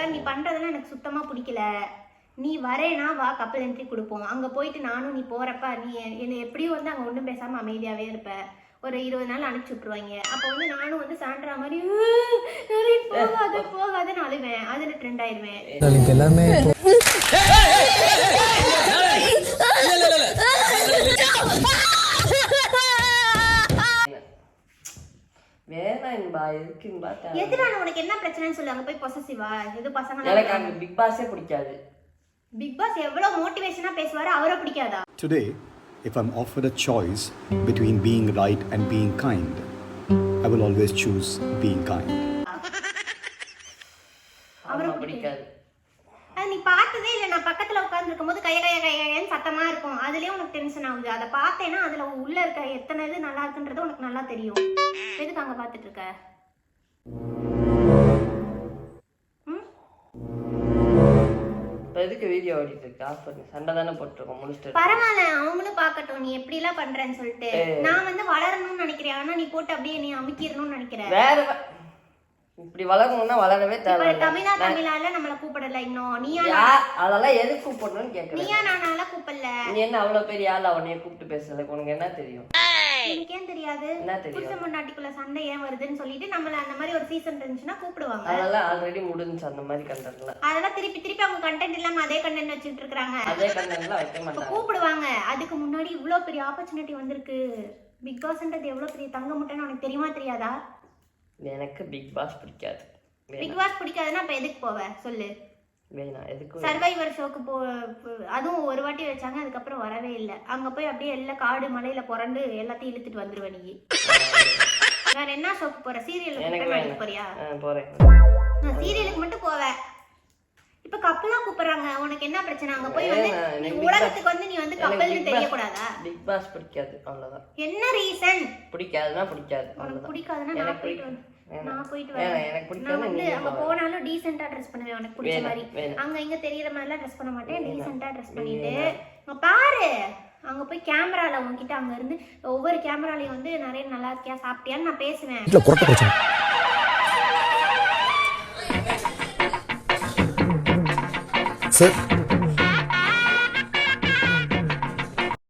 பாரு நீ பண்றதெல்லாம் எனக்கு சுத்தமா பிடிக்கல, நீ வரேனா வா கப்பல் என்ட்ரி கொடுப்போம், அங்க போயிட்டு நானும் நீ போறப்ப நீ என்ன எப்படியும் வந்து அங்க ஒன்றும் பேசாம அமைதியாவே இருப்ப, ஒரு 20 நாள் அனுப்பிச்சு விட்டுருவாங்க. அப்போ வந்து நானும் வந்து சாண்ட்ரா மாதிரி போகாத போகாதன்னு அழுவேன், அதுல ட்ரெண்ட் ஆயிடுவேன். எல்லாமே எதுனால உனக்கு என்ன பிரச்சனைன்னு சொல்லு, அங்க போய் பொசசிவா எது பசங்க. எனக்கு அங்க பிக் பாஸே பிடிக்காது. பிக் பாஸ் எவ்வளவு மோட்டிவேஷனா பேசுவாரு, அவரை பிடிக்காதா? Today, if I'm offered a choice between being right and being kind, I will always choose being kind. அவரை பிடிக்காது. அது நீ பார்த்ததே இல்லை, நான் பக்கத்துல உட்கார்ந்து இருக்கும்போது கையன்னு சத்தமா இருக்கும், அதுலயே உனக்கு டென்ஷன் ஆகுது. அதை பார்த்தேன்னா அதுல உள்ள இருக்க எத்தனை இது நல்லா இருக்குன்றது உனக்கு நல்லா தெரியும். எதுக்கு அங்க பாத்துட்டு இருக்க? எதுக்கு வீடியோ ஓடிட்டு இருக்கு? ஆஃப் பண்ணி சண்டை தானே போட்டுருக்கோம், முடிச்சிட்டு. பரவாயில்ல, அவங்களும் பார்க்கட்டும் நீ எப்படி எல்லாம் பண்றேன்னு சொல்லிட்டு. நான் வந்து வளரணும்னு நினைக்கிறேன், ஆனா நீ போட்டு அப்படியே நீ அமுக்கிடணும்னு நினைக்கிறேன். வேற இப்படி வளரணும்னா வளரவே தேவையில்லை. தமிழால நம்மள கூப்பிடல இன்னும். நீயா அதெல்லாம் எது கூப்பிடணும்னு கேட்கறேன். நீயா நானால கூப்பிடல. நீ என்ன அவ்வளவு பெரிய ஆள் அவனைய கூப்பிட்டு பேசல, உனக்கு என்ன தெரியும்? எனக்கு ஏன் தெரியாது? புருஷ பொண்டாட்டிக்குள்ள சண்டை ஏன் வருதுன்னு சொல்லிட்டு நம்மள அந்த மாதிரி ஒரு சீசன் இருந்துச்சுன்னா கூப்பிடுவாங்க. அதெல்லாம் ஆல்ரெடி முடிஞ்சு அந்த மாதிரி கண்டென்ட்ல. அதெல்லாம் திருப்பி அவங்க கண்டென்ட் இல்லாம அதே கண்டென்ட் வச்சிட்டு இருக்காங்க. அதே கண்டென்ட்ல வைக்க மாட்டாங்க, கூப்பிடுவாங்க. அதுக்கு முன்னாடி இவ்வளவு பெரிய ஆப்பர்ச்சுனிட்டி வந்திருக்கு. பிக் பாஸ்ன்றது எவ்வளவு பெரிய தங்க முட்டைன்னு உனக்கு தெரியுமா தெரியாதா? எனக்கு பிக் பாஸ் பிடிக்காது. பிக் பாஸ் பிடிக்காதுன்னா அப்ப எதுக்கு போவ சொல்லு? வேணாம். எதுக்கு? சர்வைவர் ஷோக்கு அதுவும் ஒரு வாட்டி வச்சாங்க, அதுக்கப்புறம் வரவே இல்லை. அங்க போய் அப்படியே எல்லா காடு மலையில புரண்டு எல்லாத்தையும் இழுத்துட்டு வந்துருவ நீ. வேற என்ன ஷோக்கு போற? சீரியலுக்கு போறியா? போறேன். நான் சீரியலுக்கு மட்டும் போவேன். இப்ப கப்பலா கூப்பிடுறாங்க, உனக்கு என்ன பிரச்சனை? அங்க போய் வந்து நீ உலகத்துக்கு வந்து நீ வந்து கப்பல்னு தெரியக்கூடாதா? பிக் பாஸ் பிடிக்காது, அவ்வளவுதான். என்ன ரீசன்? பிடிக்காதுன்னா பிடிக்காது. உனக்கு பிடிக்காதுன்னா நான் போயிட்டு வரேன். நான் போயிட்டு வரேன். வரேன். எனக்கு பிடிக்காது. நான் வந்து அங்க போனாலும் டீசென்ட்டா ட்ரெஸ் பண்ணுவேன், உனக்கு பிடிச்ச மாதிரி. அங்க இங்க தெரியற மாதிரி எல்லாம் ட்ரெஸ் பண்ண மாட்டேன், டீசென்ட்டா ட்ரெஸ் பண்ணிட்டு பாரு. அங்க போய் கேமரால உன்கிட்ட அங்க இருந்து ஒவ்வொரு கேமராலையும் வந்து நிறைய நல்லா இருக்கியா சாப்பிட்டியான்னு நான் பேசுவேன். சார்